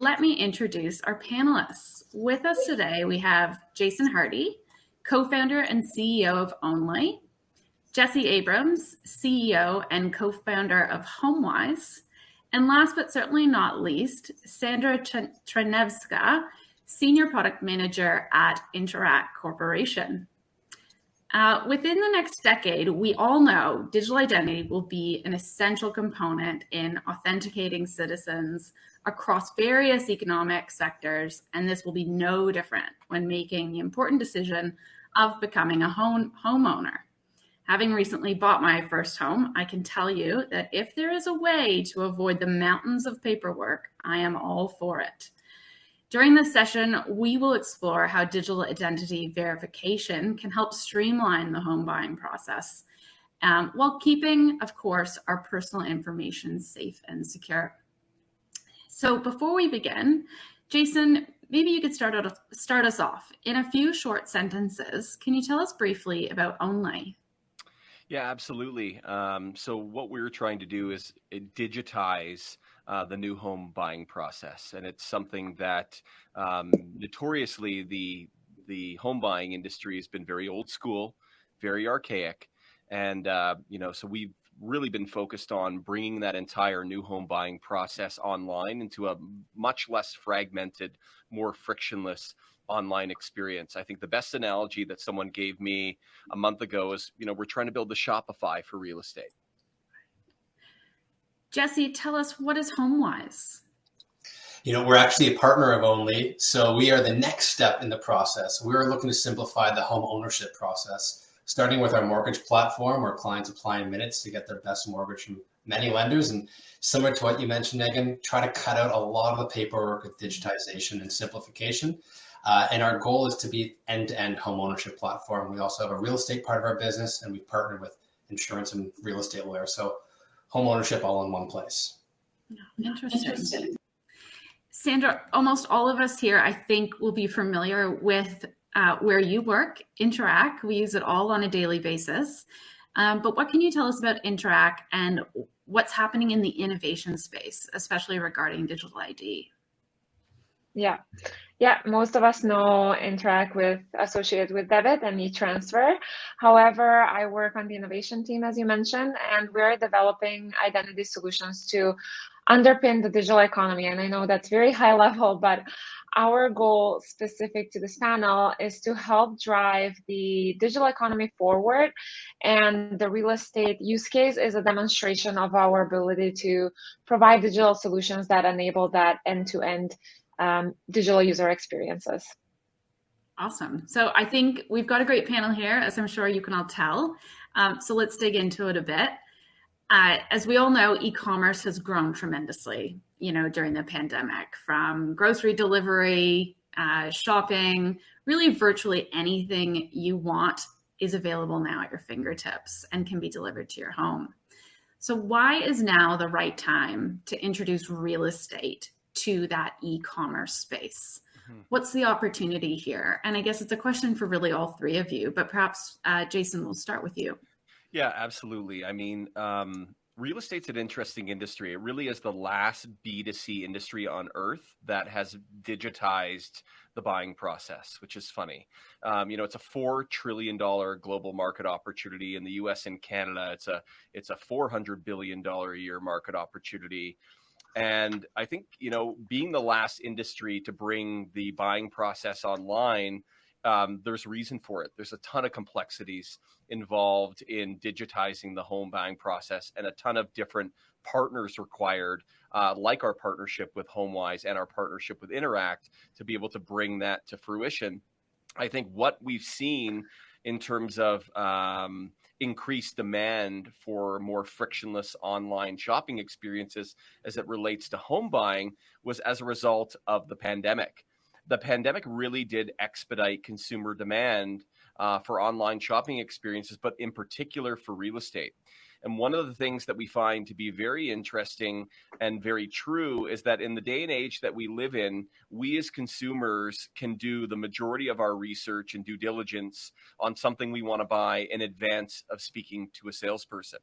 let me introduce our panelists. With us today, we have Jason Hardy, co-founder and CEO of Only, Jesse Abrams, CEO and co-founder of HomeWise, and last but certainly not least, Sandra Trenevska, Senior Product Manager at Interac Corporation. Within the next decade, we all know digital identity will be an essential component in authenticating citizens across various economic sectors, and this will be no different when making the important decision of becoming a homeowner. Having recently bought my first home, I can tell you that if there is a way to avoid the mountains of paperwork, I am all for it. During this session, we will explore how digital identity verification can help streamline the home buying process, while keeping, of course, our personal information safe and secure. So before we begin, Jason, maybe you could start us off. In a few short sentences, can you tell us briefly about Only? Yeah, absolutely. So what we're trying to do is digitize the new home buying process. And it's something that notoriously the home buying industry has been very old school, very archaic. And, so we've really been focused on bringing that entire new home buying process online into a much less fragmented, more frictionless online experience. I think the best analogy that someone gave me a month ago is, we're trying to build the Shopify for real estate. Jesse, tell us, what is HomeWise? We're actually a partner of Only, so we are the next step in the process. We're looking to simplify the home ownership process, starting with our mortgage platform where clients apply in minutes to get their best mortgage from many lenders. And similar to what you mentioned, Meagan, try to cut out a lot of the paperwork with digitization and simplification. And our goal is to be end-to-end home ownership platform. We also have a real estate part of our business, and we've partnered with insurance and real estate lawyers. So home ownership all in one place. Interesting. Sandra, almost all of us here, I think, will be familiar with where you work, Interac. We use it all on a daily basis. But what can you tell us about Interac and what's happening in the innovation space, especially regarding digital ID? Yeah, most of us know Interac associated with debit and e-transfer. However, I work on the innovation team, as you mentioned, and we're developing identity solutions to underpin the digital economy. And I know that's very high level, but our goal specific to this panel is to help drive the digital economy forward. And the real estate use case is a demonstration of our ability to provide digital solutions that enable that end-to-end digital user experiences. Awesome. So I think we've got a great panel here, as I'm sure you can all tell. So let's dig into it a bit. As we all know, e-commerce has grown tremendously, during the pandemic, from grocery delivery, shopping, really virtually anything you want is available now at your fingertips and can be delivered to your home. So why is now the right time to introduce real estate to that e-commerce space? What's the opportunity here? And I guess it's a question for really all three of you, but perhaps Jason, we'll start with you. Yeah, absolutely. I mean, real estate's an interesting industry. It really is the last B2C industry on earth that has digitized the buying process, which is funny. It's a $4 trillion global market opportunity in the US and Canada. It's a $400 billion a year market opportunity. And I think, being the last industry to bring the buying process online, there's a reason for it. There's a ton of complexities involved in digitizing the home buying process and a ton of different partners required, like our partnership with HomeWise and our partnership with Interac, to be able to bring that to fruition. I think what we've seen in terms of increased demand for more frictionless online shopping experiences as it relates to home buying was as a result of the pandemic. The pandemic really did expedite consumer demand for online shopping experiences, but in particular for real estate. And one of the things that we find to be very interesting and very true is that in the day and age that we live in, we as consumers can do the majority of our research and due diligence on something we want to buy in advance of speaking to a salesperson.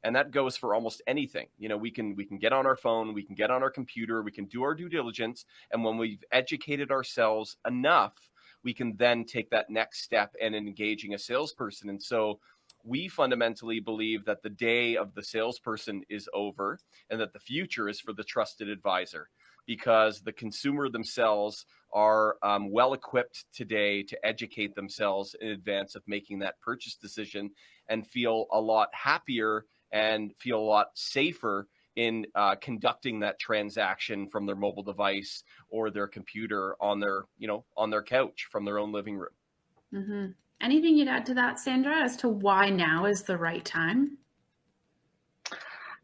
And that goes for almost anything. We can get on our phone, we can get on our computer, we can do our due diligence. And when we've educated ourselves enough, we can then take that next step in engaging a salesperson. And so we fundamentally believe that the day of the salesperson is over and that the future is for the trusted advisor, because the consumer themselves are well equipped today to educate themselves in advance of making that purchase decision and feel a lot happier and feel a lot safer in conducting that transaction from their mobile device or their computer on their couch from their own living room. Mm-hmm. Anything you'd add to that, Sandra, as to why now is the right time?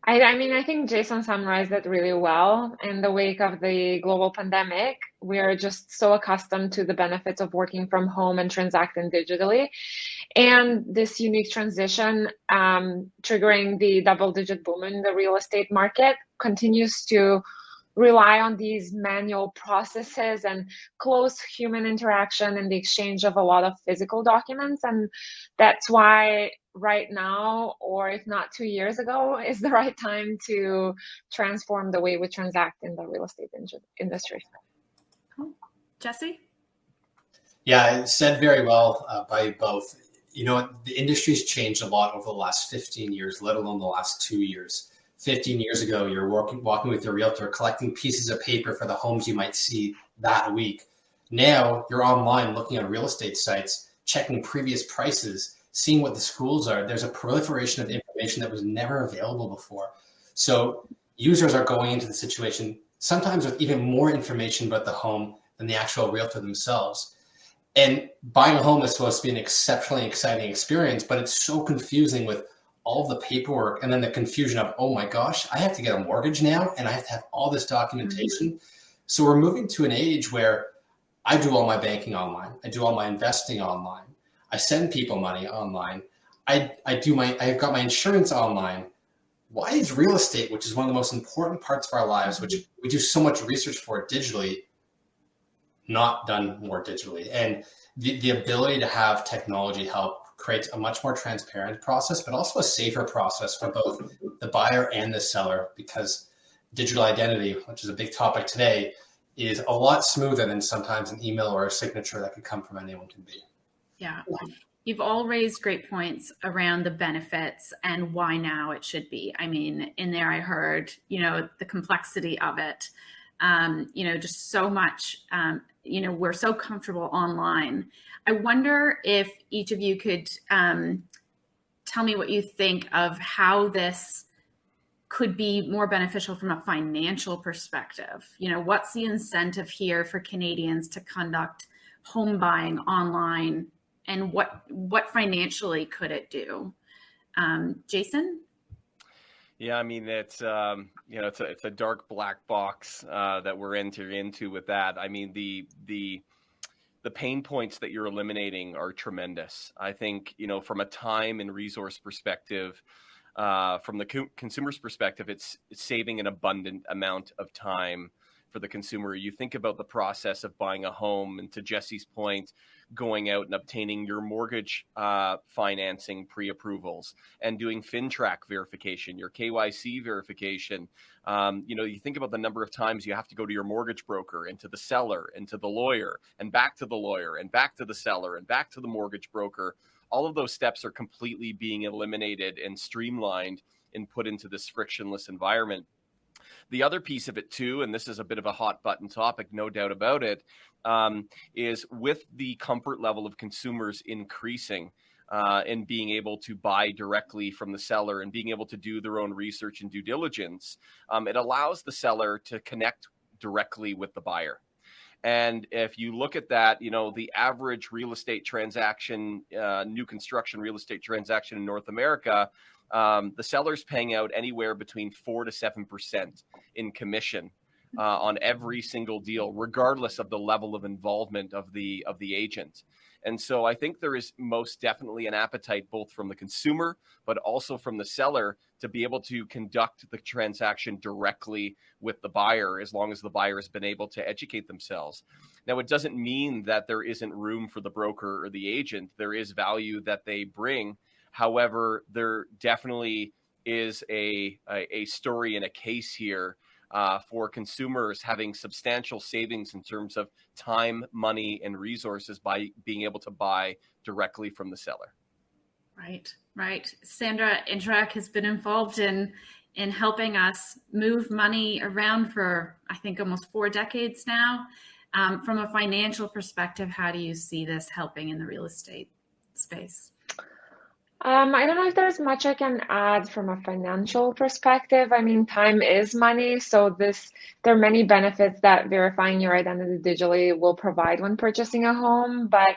I think Jason summarized it really well. In the wake of the global pandemic, we're just so accustomed to the benefits of working from home and transacting digitally. And this unique transition, triggering the double-digit boom in the real estate market, continues to rely on these manual processes and close human interaction and the exchange of a lot of physical documents. And that's why right now, or if not 2 years ago, is the right time to transform the way we transact in the real estate industry. Cool. Jesse? Yeah, it's said very well by both. The industry's changed a lot over the last 15 years, let alone the last 2 years. 15 years ago, you're walking with your realtor, collecting pieces of paper for the homes you might see that week. Now you're online looking at real estate sites, checking previous prices, seeing what the schools are. There's a proliferation of information that was never available before. So users are going into the situation sometimes with even more information about the home than the actual realtor themselves. And buying a home is supposed to be an exceptionally exciting experience, but it's so confusing with all the paperwork and then the confusion of, oh my gosh, I have to get a mortgage now and I have to have all this documentation. Mm-hmm. So we're moving to an age where I do all my banking online. I do all my investing online. I send people money online. I've got my insurance online. Why is real estate, which is one of the most important parts of our lives, which we do so much research for digitally, not done more digitally? And the ability to have technology help creates a much more transparent process, but also a safer process for both the buyer and the seller, because digital identity, which is a big topic today, is a lot smoother than sometimes an email or a signature that could come from anyone can be. Yeah. You've all raised great points around the benefits and why now it should be. I mean, in there I heard, the complexity of it, just so much, we're so comfortable online. I wonder if each of you could tell me what you think of how this could be more beneficial from a financial perspective. What's the incentive here for Canadians to conduct home buying online, and what financially could it do? Jason? Yeah, I mean, it's a dark black box that we're entering into with that. I mean, the pain points that you're eliminating are tremendous. I think, from a time and resource perspective, from the consumer's perspective, it's saving an abundant amount of time for the consumer. You think about the process of buying a home, and to Jesse's point, going out and obtaining your mortgage financing pre-approvals and doing FinTrack verification, your KYC verification. You think about the number of times you have to go to your mortgage broker and to the seller and to the lawyer and back to the lawyer and back to the seller and back to the mortgage broker. All of those steps are completely being eliminated and streamlined and put into this frictionless environment. The other piece of it too, and this is a bit of a hot button topic, no doubt about it, is with the comfort level of consumers increasing and being able to buy directly from the seller and being able to do their own research and due diligence, it allows the seller to connect directly with the buyer. And if you look at that, the average real estate transaction, new construction real estate transaction in North America, the seller's paying out anywhere between 4 to 7% in commission on every single deal, regardless of the level of involvement of the agent. And so I think there is most definitely an appetite both from the consumer, but also from the seller to be able to conduct the transaction directly with the buyer, as long as the buyer has been able to educate themselves. Now, it doesn't mean that there isn't room for the broker or the agent. There is value that they bring. However, there definitely is a story and a case here for consumers having substantial savings in terms of time, money, and resources by being able to buy directly from the seller. Right. Sandra, Interac has been involved in helping us move money around for, I think, almost 4 decades now. From a financial perspective, how do you see this helping in the real estate space? I don't know if there's much I can add from a financial perspective. I mean, time is money, so there are many benefits that verifying your identity digitally will provide when purchasing a home, but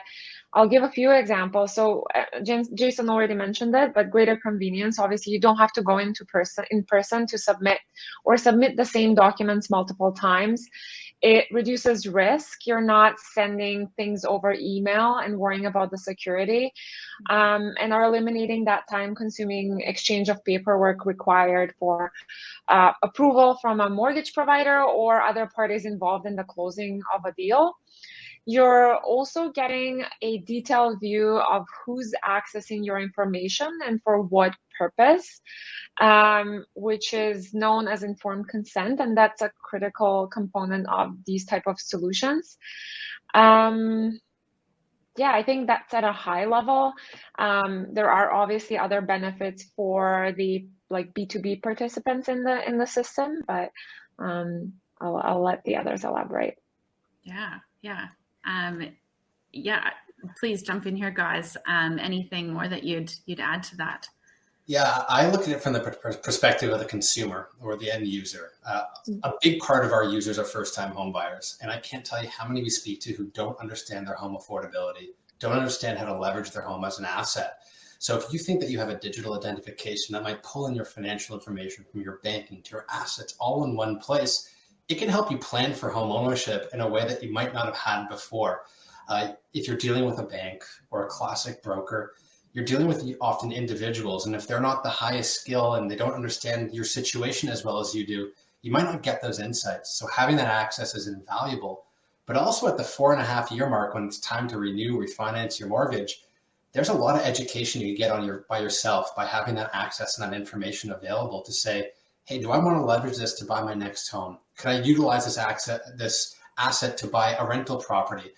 I'll give a few examples. So Jason already mentioned it, but greater convenience. Obviously, you don't have to go in person to submit the same documents multiple times. It reduces risk. You're not sending things over email and worrying about the security, and are eliminating that time-consuming exchange of paperwork required for approval from a mortgage provider or other parties involved in the closing of a deal. You're also getting a detailed view of who's accessing your information and for what purpose, which is known as informed consent, and that's a critical component of these type of solutions. Yeah, I think that's at a high level. There are obviously other benefits for the B2B participants in the system, but I'll let the others elaborate. Yeah. Please jump in here, guys. Anything more that you'd add to that? Yeah, I look at it from the perspective of the consumer or the end user. A big part of our users are first-time home buyers, and I can't tell you how many we speak to who don't understand their home affordability, don't understand how to leverage their home as an asset. So if you think that you have a digital identification that might pull in your financial information from your banking to your assets all in one place, it can help you plan for home ownership in a way that you might not have had before. If you're dealing with a bank or a classic broker, you're dealing with often individuals, and if they're not the highest skill and they don't understand your situation as well as you do, you might not get those insights. So having that access is invaluable. But also at the 4.5-year mark, when it's time to renew, refinance your mortgage, there's a lot of education you get by yourself by having that access and that information available to say, hey, do I want to leverage this to buy my next home? Can I utilize this asset to buy a rental property?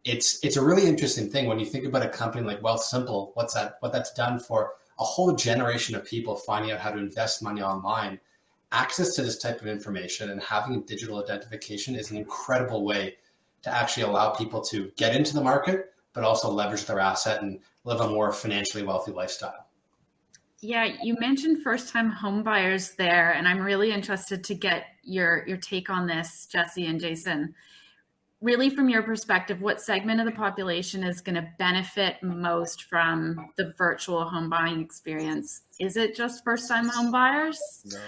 It's a really interesting thing when you think about a company like Wealthsimple, what that's done for a whole generation of people finding out how to invest money online. Access to this type of information and having a digital identification is an incredible way to actually allow people to get into the market, but also leverage their asset and live a more financially wealthy lifestyle. Yeah, you mentioned first-time home buyers there, and I'm really interested to get your take on this, Jesse and Jason. Really, from your perspective, what segment of the population is going to benefit most from the virtual home buying experience? Is it just first-time home buyers? No.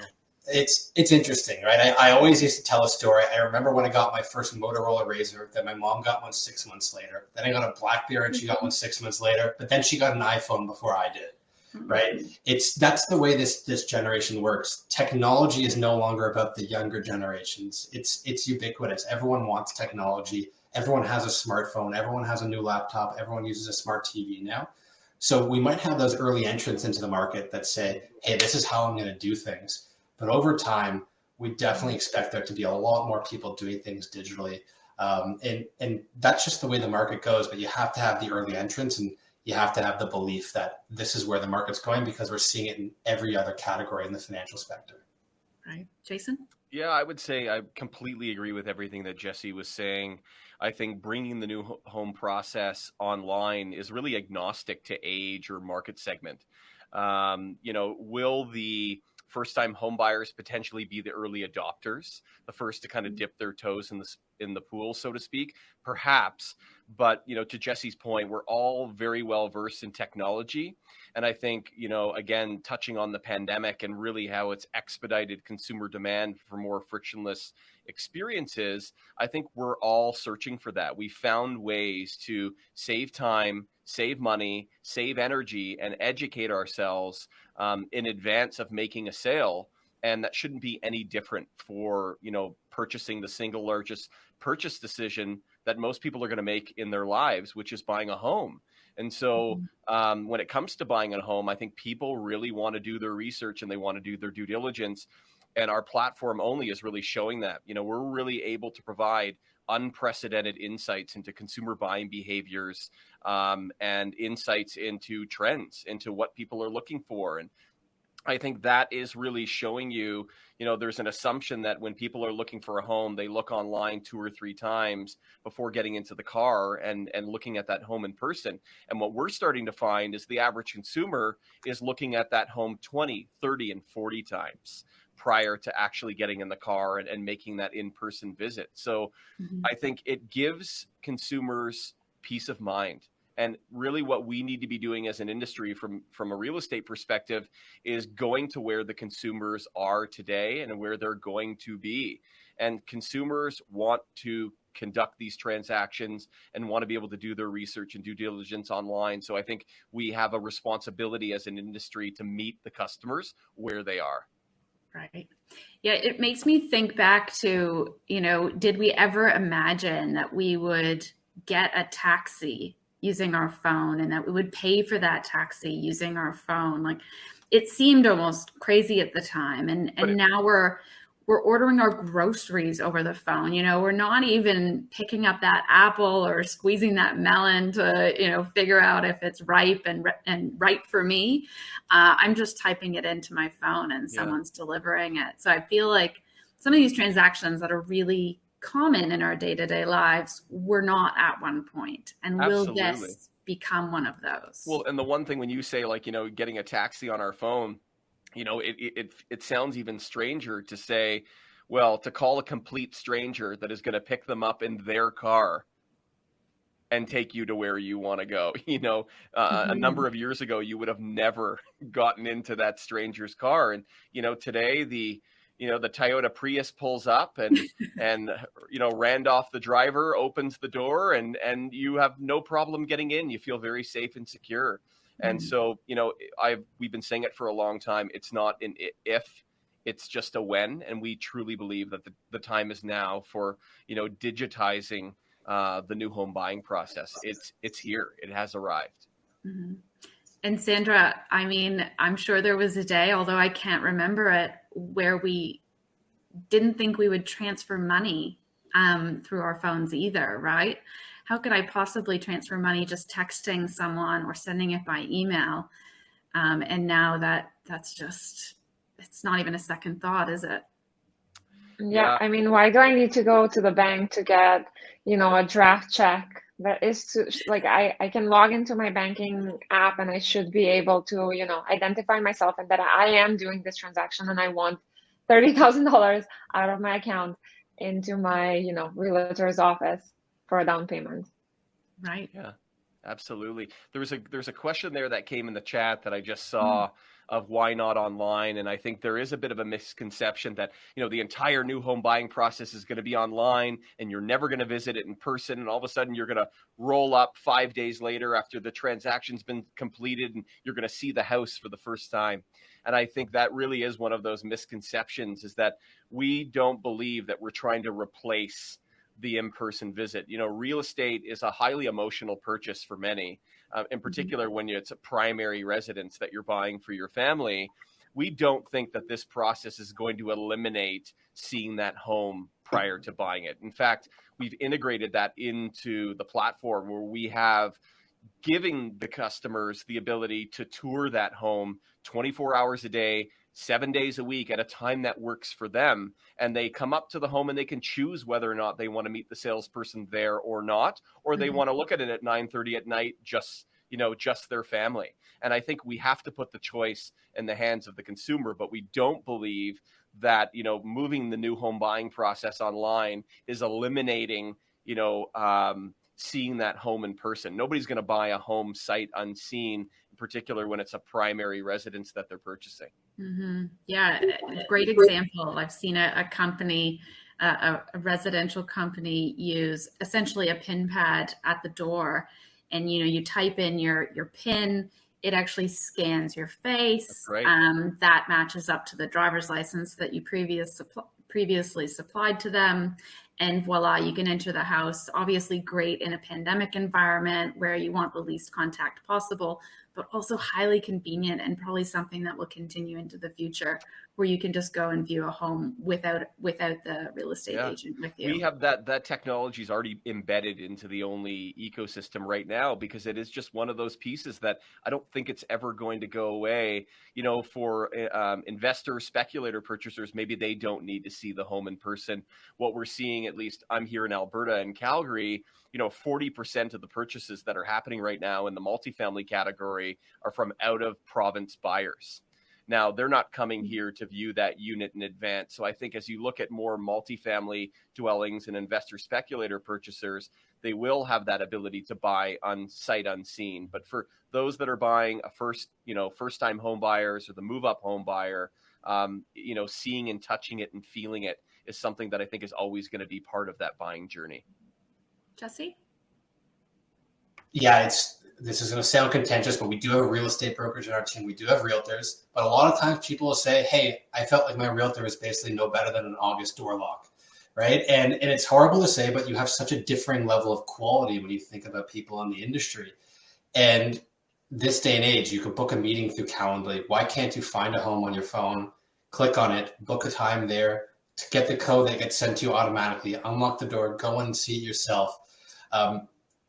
It's interesting, right? I always used to tell a story. I remember when I got my first Motorola Razor, that my mom got one 6 months later. Then I got a BlackBerry and she got one 6 months later, but then she got an iPhone before I did. Right? That's the way this generation works. Technology is no longer about the younger generations. It's ubiquitous. Everyone wants technology. Everyone has a smartphone. Everyone has a new laptop. Everyone uses a smart TV now. So we might have those early entrants into the market that say, hey, this is how I'm going to do things. But over time, we definitely expect there to be a lot more people doing things digitally. And that's just the way the market goes. But you have to have the early entrants, and you have to have the belief that this is where the market's going, because we're seeing it in every other category in the financial spectrum. Right. Jason? Yeah, I would say I completely agree with everything that Jesse was saying. I think bringing the new home process online is really agnostic to age or market segment. Will the first-time home buyers potentially be the early adopters, the first to kind of dip their toes in the pool, so to speak? Perhaps. But, to Jesse's point, we're all very well versed in technology. And I think, again, touching on the pandemic and really how it's expedited consumer demand for more frictionless experiences, I think we're all searching for that. We found ways to save time, save money, save energy, and educate ourselves in advance of making a sale. And that shouldn't be any different for, purchasing the single largest purchase decision that most people are going to make in their lives, which is buying a home. And so when it comes to buying a home, I think people really want to do their research and they want to do their due diligence. And our platform only is really showing that. We're really able to provide unprecedented insights into consumer buying behaviors, and insights into trends, into what people are looking for. And I think that is really showing you, there's an assumption that when people are looking for a home, they look online 2 or 3 times before getting into the car and looking at that home in person. And what we're starting to find is the average consumer is looking at that home 20, 30, and 40 times prior to actually getting in the car and making that in-person visit. So I think it gives consumers peace of mind. And really what we need to be doing as an industry from a real estate perspective is going to where the consumers are today and where they're going to be. And consumers want to conduct these transactions and want to be able to do their research and due diligence online. So I think we have a responsibility as an industry to meet the customers where they are. Right. Yeah, it makes me think back to, did we ever imagine that we would get a taxi using our phone and that we would pay for that taxi using our phone? Like, it seemed almost crazy at the time. And now we're ordering our groceries over the phone. We're not even picking up that apple or squeezing that melon to, figure out if it's ripe and right for me. I'm just typing it into my phone and someone's delivering it. So I feel like some of these transactions that are really common in our day-to-day lives were not at one point, and will this become one of those? Well, and the one thing when you say, like, getting a taxi on our phone, it sounds even stranger to say, well, to call a complete stranger that is going to pick them up in their car and take you to where you want to go. A number of years ago, you would have never gotten into that stranger's car. And, today the Toyota Prius pulls up and Randolph, the driver, opens the door and you have no problem getting in. You feel very safe and secure. And so, we've been saying it for a long time. It's not an if, it's just a when. And we truly believe that the time is now for, digitizing the new home buying process. It's here. It has arrived. Mm-hmm. And Sandra, I'm sure there was a day, although I can't remember it, where we didn't think we would transfer money through our phones either, right? How could I possibly transfer money just texting someone or sending it by email? And now that's just, it's not even a second thought, is it? Yeah. Why do I need to go to the bank to get, a draft check? That is I can log into my banking app and I should be able to, identify myself and that I am doing this transaction and I want $30,000 out of my account into my, realtor's office for a down payment. Right. Yeah, absolutely. There's a question there that came in the chat that I just saw of why not online. And I think there is a bit of a misconception that, the entire new home buying process is going to be online and you're never going to visit it in person. And all of a sudden you're going to roll up 5 days later after the transaction's been completed and you're going to see the house for the first time. And I think that really is one of those misconceptions, is that we don't believe that we're trying to replace the in-person visit. Real estate is a highly emotional purchase for many, in particular when it's a primary residence that you're buying for your family. We don't think that this process is going to eliminate seeing that home prior to buying it. In fact, we've integrated that into the platform where we have giving the customers the ability to tour that home 24 hours a day, 7 days a week at a time that works for them. And they come up to the home and they can choose whether or not they want to meet the salesperson there or not, or they want to look at it at 9:30 at night, just their family. And I think we have to put the choice in the hands of the consumer, but we don't believe that, moving the new home buying process online is eliminating, seeing that home in person. Nobody's going to buy a home sight unseen, in particular when it's a primary residence that they're purchasing. Mm-hmm. Yeah, a great example. I've seen a company, a residential company, use essentially a PIN pad at the door, and you type in your PIN. It actually scans your face. That matches up to the driver's license that you previously supplied to them. and voila, you can enter the house. Obviously great in a pandemic environment where you want the least contact possible, but also highly convenient and probably something that will continue into the future, where you can just go and view a home without the real estate agent with you. We have that technology is already embedded into the Only ecosystem right now, because it is just one of those pieces that I don't think it's ever going to go away. For investor, speculator purchasers, maybe they don't need to see the home in person. What we're seeing, at least I'm here in Alberta and Calgary, 40% of the purchases that are happening right now in the multifamily category are from out of province buyers. Now, they're not coming here to view that unit in advance. So I think as you look at more multifamily dwellings and investor speculator purchasers, they will have that ability to buy on sight unseen. But for those that are buying a first-time home buyers or the move-up home buyer, seeing and touching it and feeling it is something that I think is always going to be part of that buying journey. Jesse? Yeah, this is going to sound contentious, but we do have a real estate brokerage in our team. We do have realtors, but a lot of times people will say, hey, I felt like my realtor was basically no better than an August door lock, right? And it's horrible to say, but you have such a differing level of quality when you think about people in the industry. And this day and age, you can book a meeting through Calendly. Why can't you find a home on your phone, click on it, book a time there, to get the code that gets sent to you automatically, unlock the door, go and see it yourself.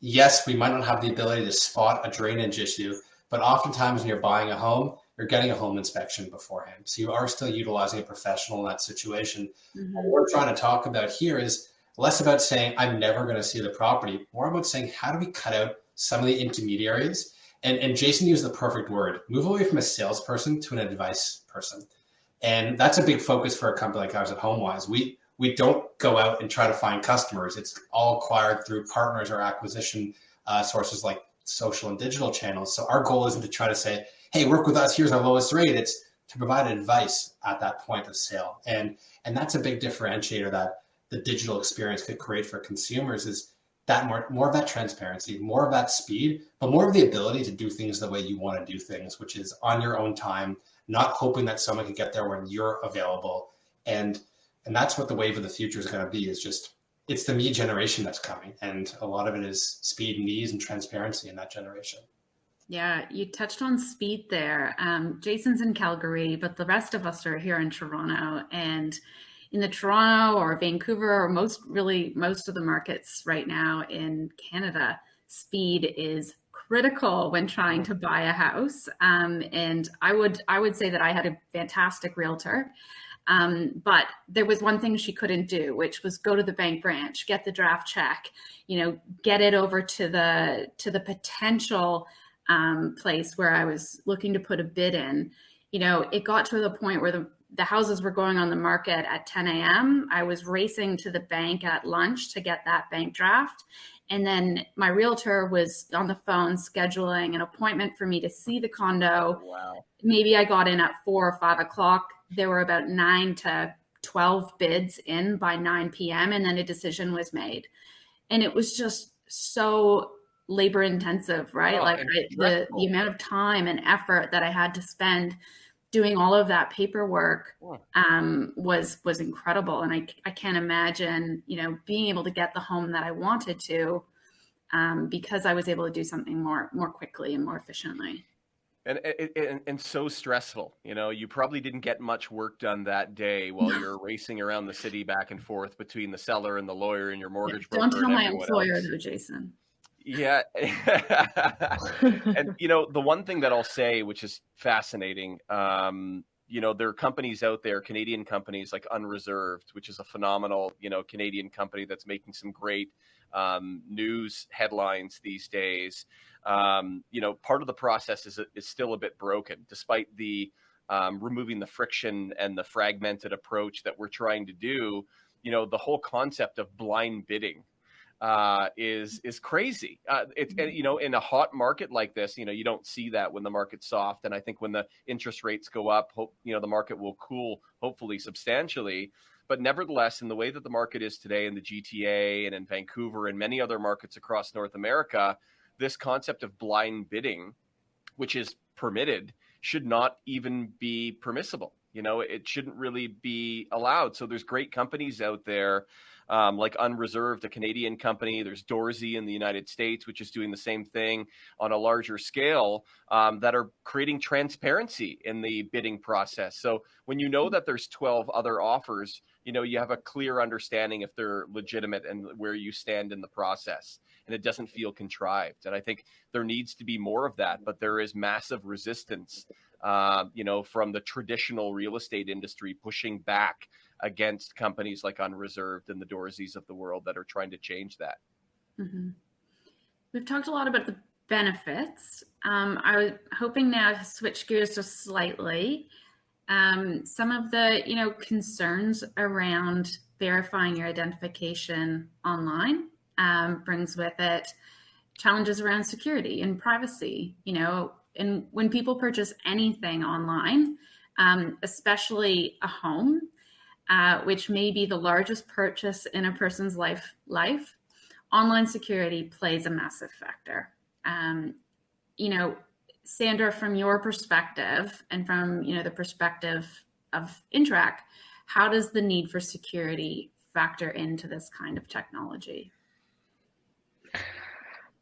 Yes, we might not have the ability to spot a drainage issue, but oftentimes when you're buying a home, you're getting a home inspection beforehand. So you are still utilizing a professional in that situation. Mm-hmm. What we're trying to talk about here is less about saying, I'm never going to see the property, more about saying, how do we cut out some of the intermediaries? And Jason used the perfect word, move away from a salesperson to an advice person. And that's a big focus for a company like ours at HomeWise. We don't go out and try to find customers. It's all acquired through partners or acquisition sources like social and digital channels. So our goal isn't to try to say, hey, work with us, here's our lowest rate. It's to provide advice at that point of sale. And that's a big differentiator that the digital experience could create for consumers, is that more of that transparency, more of that speed, but more of the ability to do things the way you want to do things, which is on your own time, not hoping that someone can get there when you're available. And that's what the wave of the future is going to be, is just, it's the me generation that's coming. And a lot of it is speed and ease and transparency in that generation. Yeah, you touched on speed there. Jason's in Calgary, but the rest of us are here in Toronto. And in the Toronto or Vancouver or most of the markets right now in Canada, speed is critical when trying to buy a house. And I would say that I had a fantastic realtor. But there was one thing she couldn't do, which was go to the bank branch, get the draft check, get it over to the potential place where I was looking to put a bid in. It got to the point where the houses were going on the market at 10 a.m. I was racing to the bank at lunch to get that bank draft. And then my realtor was on the phone scheduling an appointment for me to see the condo. Wow. Maybe I got in at 4 or 5 o'clock. There were about 9 to 12 bids in by 9 p.m. and then a decision was made. And it was just so labor intensive, right? The amount of time and effort that I had to spend doing all of that paperwork was incredible. And I can't imagine, being able to get the home that I wanted to because I was able to do something more quickly and more efficiently. And so stressful. You probably didn't get much work done that day while you're racing around the city back and forth between the seller and the lawyer and your mortgage broker. Don't tell my employer though, Jason. Yeah. And, the one thing that I'll say, which is fascinating, there are companies out there, Canadian companies like Unreserved, which is a phenomenal, Canadian company that's making some great news headlines these days. Part of the process is still a bit broken, despite the removing the friction and the fragmented approach that we're trying to do. The whole concept of blind bidding is crazy. It's in a hot market like this, you don't see that when the market's soft. And I think when the interest rates go up, the market will cool, hopefully substantially. But nevertheless, in the way that the market is today in the GTA and in Vancouver and many other markets across North America, this concept of blind bidding, which is permitted, should not even be permissible. It shouldn't really be allowed. So there's great companies out there like Unreserved, a Canadian company. There's Dorsey in the United States, which is doing the same thing on a larger scale, that are creating transparency in the bidding process. So when you know that there's 12 other offers, you have a clear understanding if they're legitimate and where you stand in the process, and it doesn't feel contrived. And I think there needs to be more of that, but there is massive resistance, from the traditional real estate industry pushing back against companies like Unreserved and the Dorseys of the world that are trying to change that. Mm-hmm. We've talked a lot about the benefits. I was hoping now to switch gears just slightly. Some of the, concerns around verifying your identification online brings with it challenges around security and privacy, and when people purchase anything online, especially a home, which may be the largest purchase in a person's life, online security plays a massive factor. Sandra, from your perspective and from, the perspective of Interac, how does the need for security factor into this kind of technology?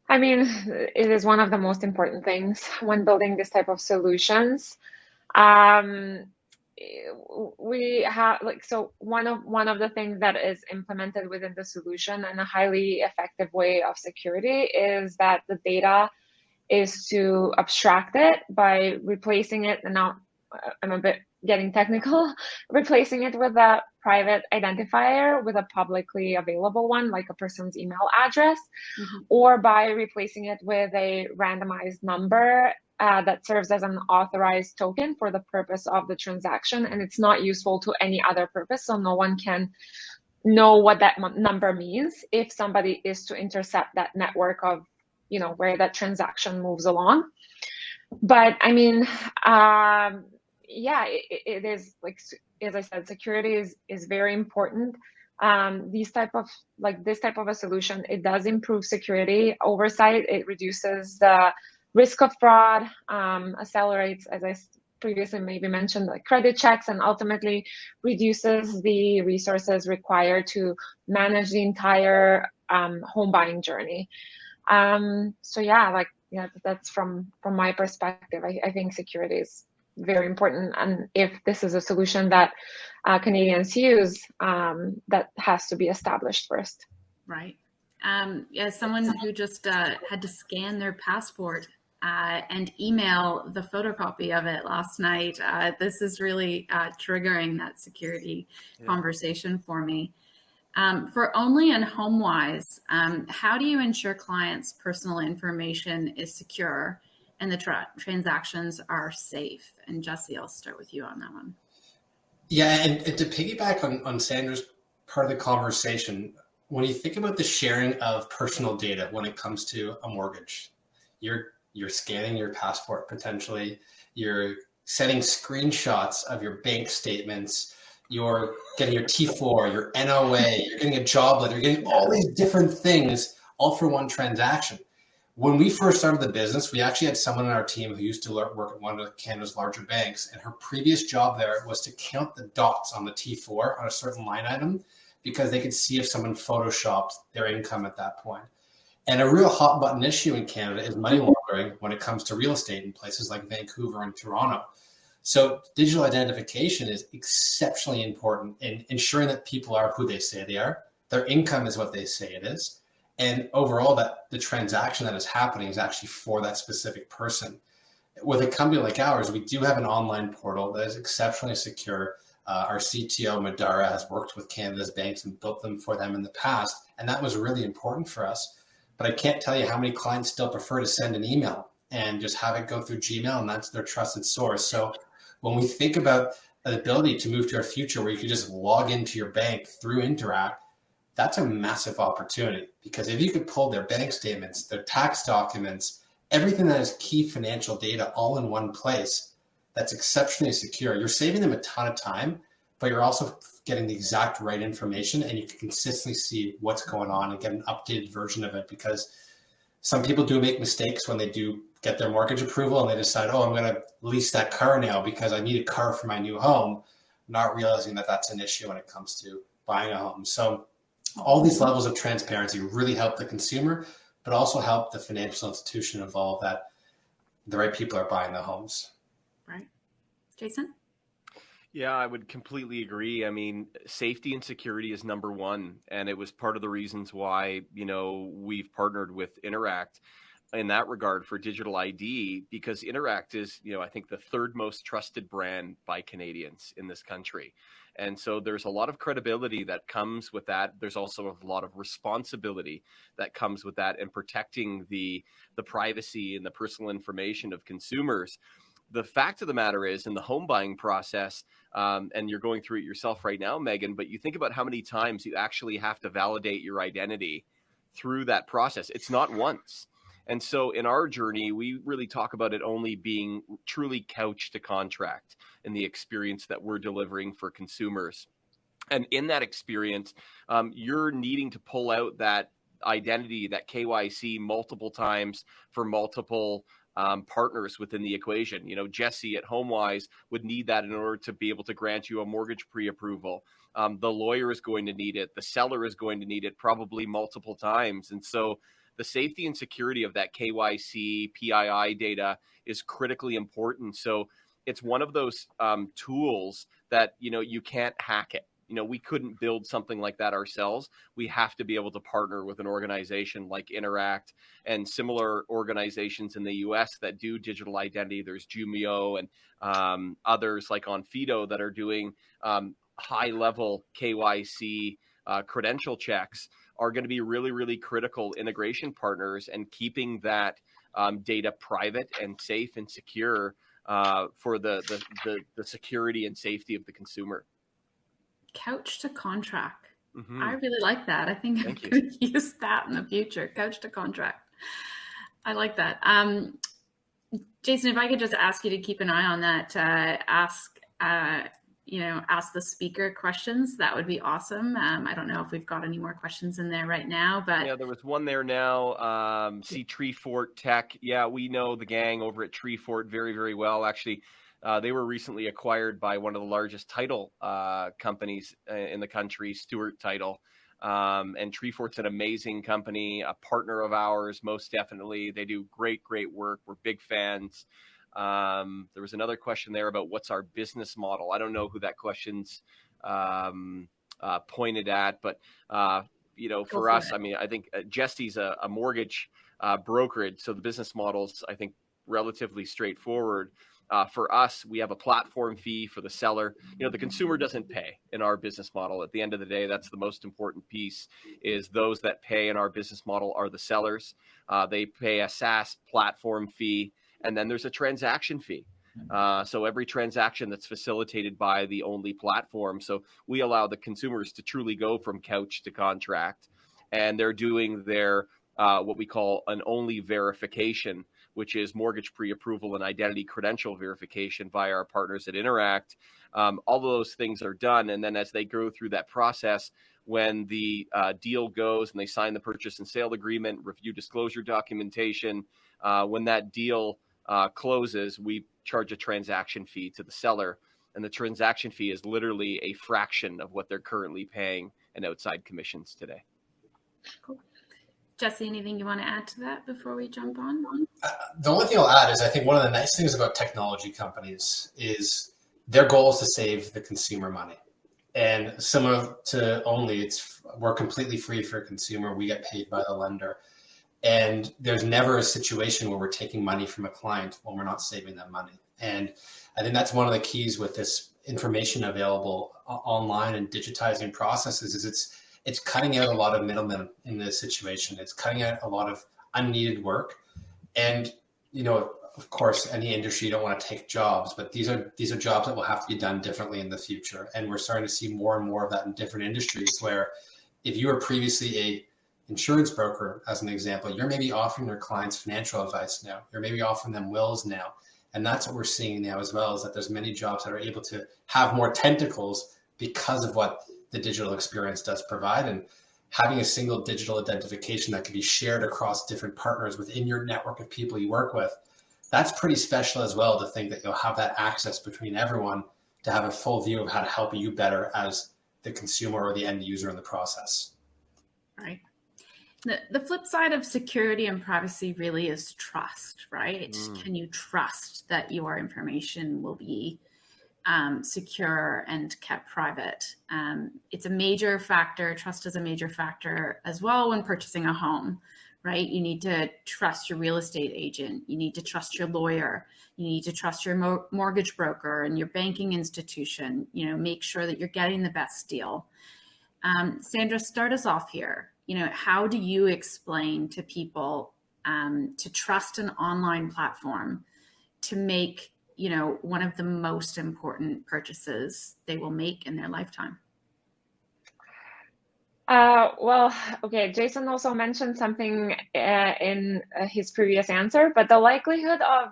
I mean, it is one of the most important things when building this type of solutions. We have one of the things that is implemented within the solution and a highly effective way of security is that the data is to abstract it by replacing it, and now I'm a bit getting technical, replacing it with a private identifier with a publicly available one, like a person's email address, or by replacing it with a randomized number that serves as an authorized token for the purpose of the transaction, and it's not useful to any other purpose, so no one can know what that number means if somebody is to intercept that network of, where that transaction moves along. But I mean, it is, like, as I said, security is very important. This type of a solution, it does improve security oversight. It reduces the risk of fraud, accelerates, as I previously maybe mentioned, like credit checks, and ultimately reduces the resources required to manage the entire home buying journey. That's from my perspective. I think security is very important, and if this is a solution that Canadians use, that has to be established first. Right. As someone who just had to scan their passport and email the photocopy of it last night, this is really triggering that security conversation for me. For Only and HomeWise, how do you ensure clients' personal information is secure and the transactions are safe? And Jesse, I'll start with you on that one. Yeah, and to piggyback on Sandra's part of the conversation, when you think about the sharing of personal data when it comes to a mortgage, you're scanning your passport potentially, you're sending screenshots of your bank statements, you're getting your T4, your NOA, you're getting a job letter, you're getting all these different things all for one transaction. When we first started the business, we actually had someone on our team who used to work at one of Canada's larger banks, and her previous job there was to count the dots on the T4 on a certain line item because they could see if someone photoshopped their income at that point. And a real hot button issue in Canada is money laundering when it comes to real estate in places like Vancouver and Toronto. So digital identification is exceptionally important in ensuring that people are who they say they are. Their income is what they say it is. And overall, that the transaction that is happening is actually for that specific person. With a company like ours, we do have an online portal that is exceptionally secure. Our CTO, Madara, has worked with Canada's banks and built them for them in the past. And that was really important for us. But I can't tell you how many clients still prefer to send an email and just have it go through Gmail, and that's their trusted source. So when we think about the ability to move to a future where you can just log into your bank through Interac, that's a massive opportunity, because if you could pull their bank statements, their tax documents, everything that is key financial data all in one place, that's exceptionally secure. You're saving them a ton of time, but you're also getting the exact right information, and you can consistently see what's going on and get an updated version of it, because some people do make mistakes when they do get their mortgage approval and they decide, oh, I'm going to lease that car now because I need a car for my new home, not realizing that that's an issue when it comes to buying a home. So All these levels of transparency really help the consumer, but also help the financial institution evolve that the right people are buying the homes. Right. Jason? Yeah, I would completely agree. I mean, safety and security is number one. And it was part of the reasons why, we've partnered with Interac in that regard for digital ID, because Interac is, I think the third most trusted brand by Canadians in this country. And so there's a lot of credibility that comes with that. There's also a lot of responsibility that comes with that, and protecting the privacy and the personal information of consumers. The fact of the matter is, in the home buying process, and you're going through it yourself right now, Meagan, but you think about how many times you actually have to validate your identity through that process. It's not once. And so in our journey, we really talk about it only being truly couch to contract in the experience that we're delivering for consumers. And in that experience, you're needing to pull out that identity, that KYC, multiple times for multiple partners within the equation. Jesse at HomeWise would need that in order to be able to grant you a mortgage pre-approval. The lawyer is going to need it. The seller is going to need it probably multiple times. And so the safety and security of that KYC, PII data is critically important. So it's one of those tools that, you can't hack it. We couldn't build something like that ourselves. We have to be able to partner with an organization like Interac and similar organizations in the US that do digital identity. There's Jumio and others like Onfido that are doing high-level KYC credential checks, are going to be really, really critical integration partners, and keeping that data private and safe and secure for the security and safety of the consumer. Couch to contract. Mm-hmm. I really like that. I think I'm going to use that in the future. Couch to contract. I like that. Jason, if I could just ask you to keep an eye on that, ask the speaker questions, that would be awesome. I don't know if we've got any more questions in there right now, but yeah, there was one there now. See Treefort Tech. Yeah, we know the gang over at Treefort very, very well. Actually, they were recently acquired by one of the largest title companies in the country, Stewart Title. And Treefort's an amazing company, a partner of ours, most definitely. They do great, great work. We're big fans. There was another question there about what's our business model. I don't know who that question's pointed at, but for us, I mean, I think Jesse's a mortgage brokerage, so the business model's, I think, relatively straightforward. For us, we have a platform fee for the seller. The consumer doesn't pay in our business model. At the end of the day, that's the most important piece, is those that pay in our business model are the sellers. They pay a SaaS platform fee, and then there's a transaction fee. So every transaction that's facilitated by the Only platform. So we allow the consumers to truly go from couch to contract, and they're doing their what we call an Only verification, which is mortgage pre-approval and identity credential verification via our partners at Interac. All of those things are done. And then as they go through that process, when the deal goes and they sign the purchase and sale agreement, review disclosure documentation, when that deal closes, we charge a transaction fee to the seller. And the transaction fee is literally a fraction of what they're currently paying in outside commissions today. Cool. Jesse, anything you want to add to that before we jump on? The only thing I'll add is I think one of the nice things about technology companies is their goal is to save the consumer money. And similar to Only, we're completely free for a consumer. We get paid by the lender. And there's never a situation where we're taking money from a client when we're not saving them money. And I think that's one of the keys with this information available online and digitizing processes is it's cutting out a lot of middlemen in this situation. It's cutting out a lot of unneeded work. And, of course, any industry, you don't want to take jobs, but these are jobs that will have to be done differently in the future. And we're starting to see more and more of that in different industries where if you were previously a insurance broker, as an example, you're maybe offering your clients financial advice now. You're maybe offering them wills now. And that's what we're seeing now as well, is that there's many jobs that are able to have more tentacles because of what the digital experience does provide. And having a single digital identification that can be shared across different partners within your network of people you work with, that's pretty special as well, to think that you'll have that access between everyone to have a full view of how to help you better as the consumer or the end user in the process. Right. The flip side of security and privacy really is trust, right? Can you trust that your information will be secure and kept private? It's a major factor. Trust is a major factor as well when purchasing a home, right? You need to trust your real estate agent. You need to trust your lawyer. You need to trust your mortgage broker and your banking institution. Make sure that you're getting the best deal. Sandra, start us off here. How do you explain to people to trust an online platform to make one of the most important purchases they will make in their lifetime? Well, okay, Jason also mentioned something in his previous answer, but the likelihood of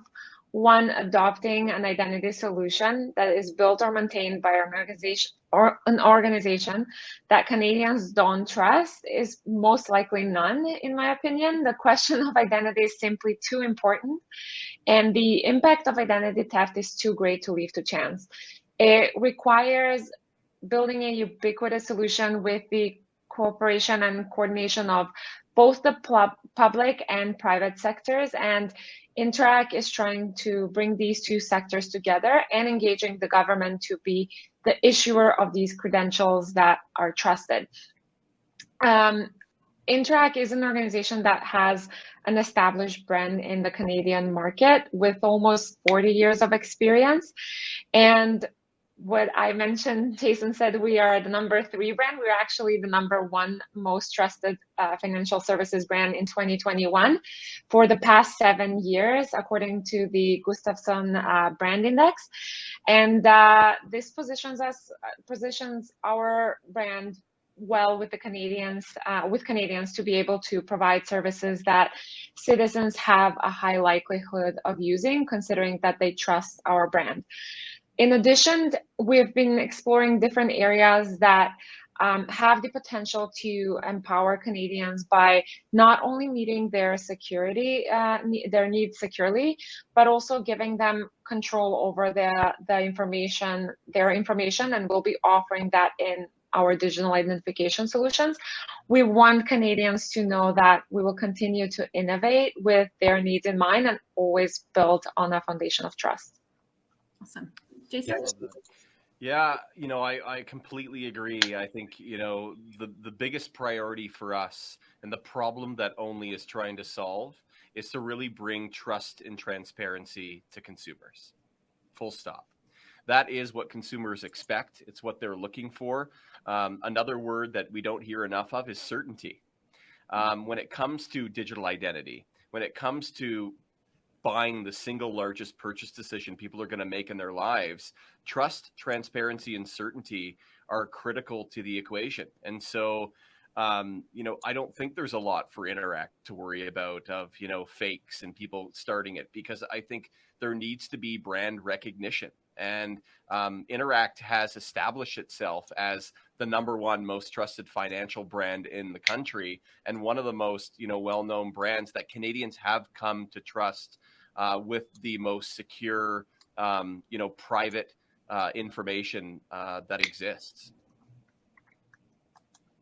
one adopting an identity solution that is built or maintained by an organization that Canadians don't trust is most likely none, in my opinion. The question of identity is simply too important, and the impact of identity theft is too great to leave to chance. It requires building a ubiquitous solution with the cooperation and coordination of both the public and private sectors, and Interac is trying to bring these two sectors together and engaging the government to be the issuer of these credentials that are trusted. Interac is an organization that has an established brand in the Canadian market with almost 40 years of experience. And what I mentioned, Jason said we are the number 3 brand. We're actually the number 1 most trusted financial services brand in 2021 for the past 7 years, according to the Gustafson Brand Index. And this positions our brand well with the Canadians, to be able to provide services that citizens have a high likelihood of using, considering that they trust our brand. In addition, we've been exploring different areas that have the potential to empower Canadians by not only meeting their needs securely, but also giving them control over their information, and we'll be offering that in our digital identification solutions. We want Canadians to know that we will continue to innovate with their needs in mind and always build on a foundation of trust. Awesome. Jason? Yeah, I completely agree. I think, the biggest priority for us and the problem that Only is trying to solve is to really bring trust and transparency to consumers. Full stop. That is what consumers expect. It's what they're looking for. Another word that we don't hear enough of is certainty. When it comes to digital identity, when it comes to buying the single largest purchase decision people are going to make in their lives, trust, transparency, and certainty are critical to the equation. And so, I don't think there's a lot for Interac to worry about of, fakes and people starting it, because I think there needs to be brand recognition. And Interac has established itself as the number 1 most trusted financial brand in the country, and one of the most, well-known brands that Canadians have come to trust with the most secure, private information that exists.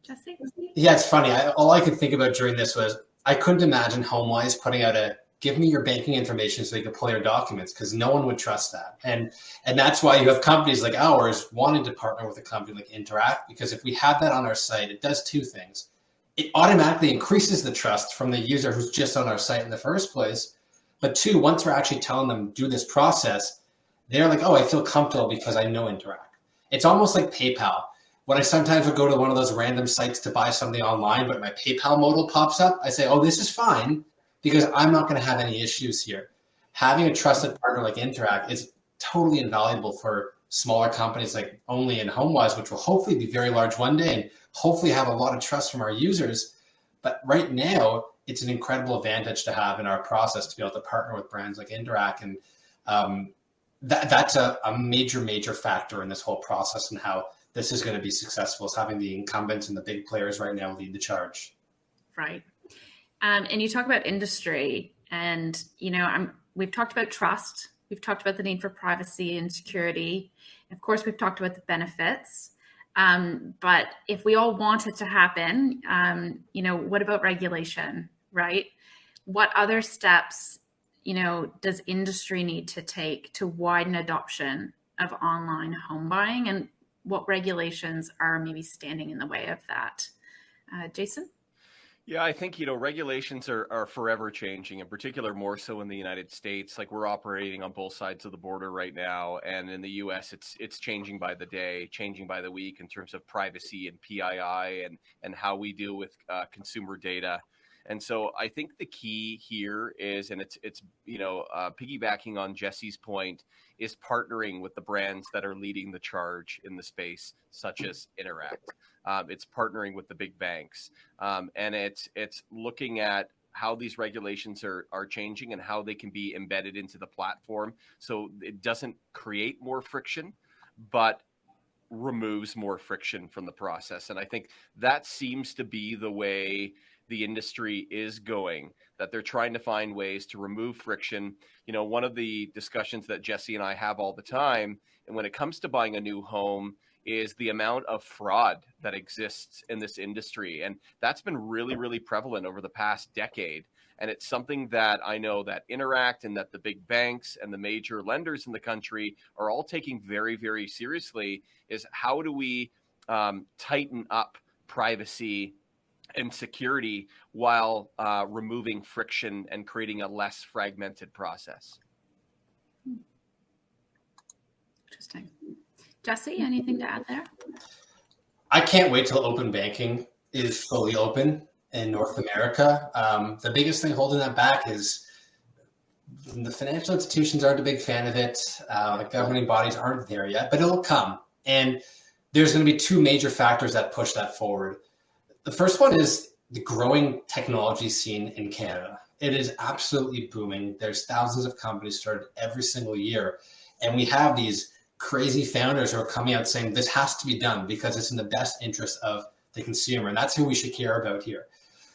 Jesse? Yeah, it's funny. All I could think about during this was I couldn't imagine HomeWise putting out a give me your banking information so you can pull your documents, because no one would trust that. And that's why you have companies like ours wanting to partner with a company like Interac, because if we have that on our site, it does 2 things. It automatically increases the trust from the user who's just on our site in the first place. But 2, once we're actually telling them do this process, they're like, oh, I feel comfortable because I know Interac. It's almost like PayPal. When I sometimes would go to one of those random sites to buy something online, but my PayPal modal pops up, I say, oh, this is fine, because I'm not going to have any issues here. Having a trusted partner like Interac is totally invaluable for smaller companies like Only and HomeWise, which will hopefully be very large one day and hopefully have a lot of trust from our users. But right now, it's an incredible advantage to have in our process to be able to partner with brands like Interac. And that's a major, major factor in this whole process and how this is going to be successful, is having the incumbents and the big players right now lead the charge. Right. And you talk about industry, and we've talked about trust, we've talked about the need for privacy and security. Of course, we've talked about the benefits. But if we all want it to happen, what about regulation, right? What other steps, does industry need to take to widen adoption of online home buying, and what regulations are maybe standing in the way of that? Jason? Yeah, I think, regulations are forever changing, in particular, more so in the United States. Like, we're operating on both sides of the border right now. And in the US, it's changing by the day, changing by the week in terms of privacy and PII and how we deal with consumer data. And so I think the key here is, and it's piggybacking on Jesse's point, is partnering with the brands that are leading the charge in the space, such as Interac. It's partnering with the big banks, and it's looking at how these regulations are changing and how they can be embedded into the platform, so it doesn't create more friction, but removes more friction from the process. And I think that seems to be the way the industry is going, that they're trying to find ways to remove friction. One of the discussions that Jesse and I have all the time, and when it comes to buying a new home, is the amount of fraud that exists in this industry. And that's been really, really prevalent over the past decade. And it's something that I know that Interact and that the big banks and the major lenders in the country are all taking very, very seriously, is how do we tighten up privacy and security while removing friction and creating a less fragmented process. Interesting. Jesse, anything to add there? I can't wait till open banking is fully open in North America. The biggest thing holding that back is the financial institutions aren't a big fan of it. The governing bodies aren't there yet, but it'll come. And there's going to be two major factors that push that forward. The first one is the growing technology scene in Canada. It is absolutely booming. There's thousands of companies started every single year. And we have these crazy founders who are coming out saying this has to be done because it's in the best interest of the consumer. And that's who we should care about here.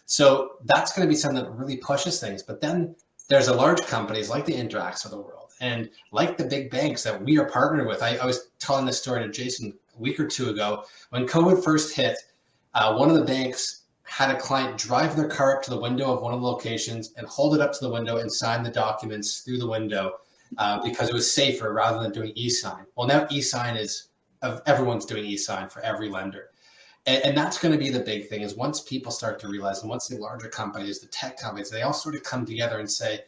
So that's going to be something that really pushes things. But then there's the large companies like the Interacs of the world and like the big banks that we are partnered with. I was telling this story to Jason a week or two ago. When COVID first hit, one of the banks had a client drive their car up to the window of one of the locations and hold it up to the window and sign the documents through the window because it was safer rather than doing e-sign. Well, now e-sign everyone's doing e-sign for every lender. And that's going to be the big thing, is once people start to realize, and once the larger companies, the tech companies, they all sort of come together and say,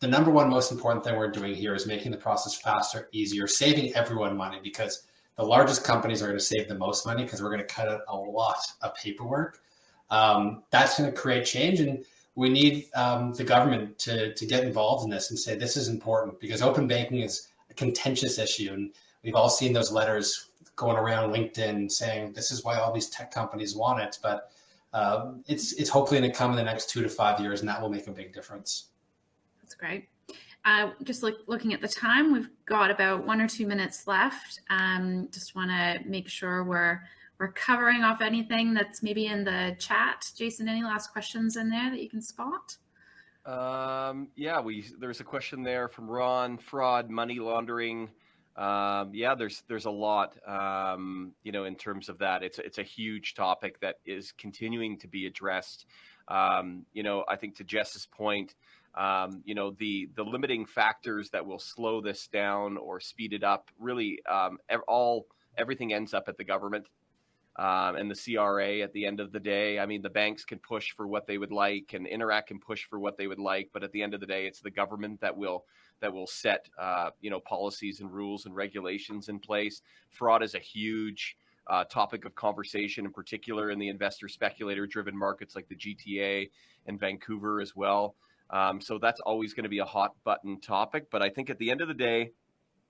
the number one most important thing we're doing here is making the process faster, easier, saving everyone money, because the largest companies are going to save the most money because we're going to cut out a lot of paperwork. That's going to create change. And we need the government to get involved in this and say, this is important, because open banking is a contentious issue. And we've all seen those letters going around LinkedIn saying this is why all these tech companies want it. But it's hopefully going to come in the next 2 to 5 years, and that will make a big difference. That's great. Just looking at the time, we've got about 1 or 2 minutes left. Just want to make sure we're covering off anything that's maybe in the chat. Jason, any last questions in there that you can spot? There's a question there from Ron. Fraud, money laundering. There's a lot, in terms of that. It's a huge topic that is continuing to be addressed. I think to Jess's point, the limiting factors that will slow this down or speed it up, really, everything ends up at the government and the CRA at the end of the day. I mean, the banks can push for what they would like, and Interac can push for what they would like, but at the end of the day, it's the government that will set policies and rules and regulations in place. Fraud is a huge topic of conversation, in particular in the investor speculator driven markets like the GTA and Vancouver as well. So that's always going to be a hot button topic. But I think at the end of the day,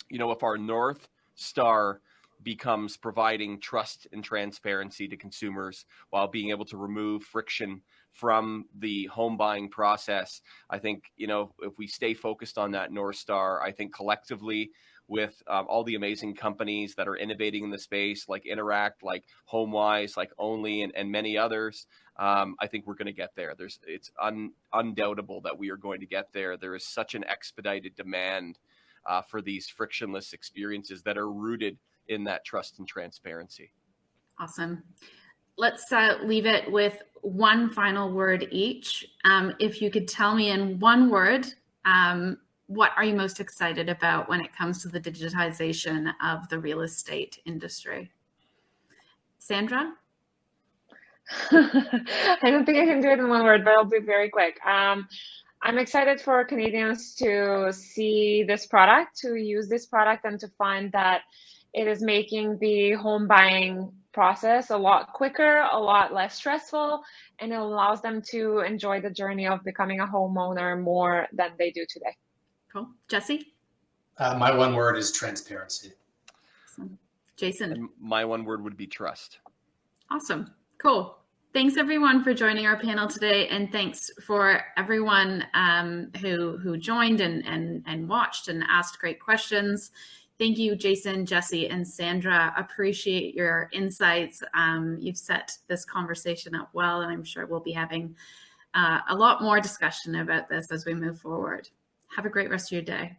if our North Star becomes providing trust and transparency to consumers while being able to remove friction from the home buying process, I think, if we stay focused on that North Star, I think collectively with all the amazing companies that are innovating in the space, like Interac, like HomeWise, like Only, and many others, I think we're going to get there. It's undoubtable that we are going to get there. There is such an expedited demand for these frictionless experiences that are rooted in that trust and transparency. Awesome. Let's leave it with one final word each. If you could tell me in one word, what are you most excited about when it comes to the digitization of the real estate industry? Sandra? I don't think I can do it in one word, but I'll be very quick. I'm excited for Canadians to see this product, to use this product, and to find that it is making the home buying process a lot quicker, a lot less stressful, and it allows them to enjoy the journey of becoming a homeowner more than they do today. Cool. Jesse? My one word is transparency. Awesome. Jason? And my one word would be trust. Awesome. Cool. Thanks everyone for joining our panel today, and thanks for everyone who joined and watched and asked great questions. Thank you, Jason, Jesse, and Sandra. Appreciate your insights. You've set this conversation up well, and I'm sure we'll be having a lot more discussion about this as we move forward. Have a great rest of your day.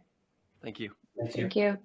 Thank you. Thank you. Thank you.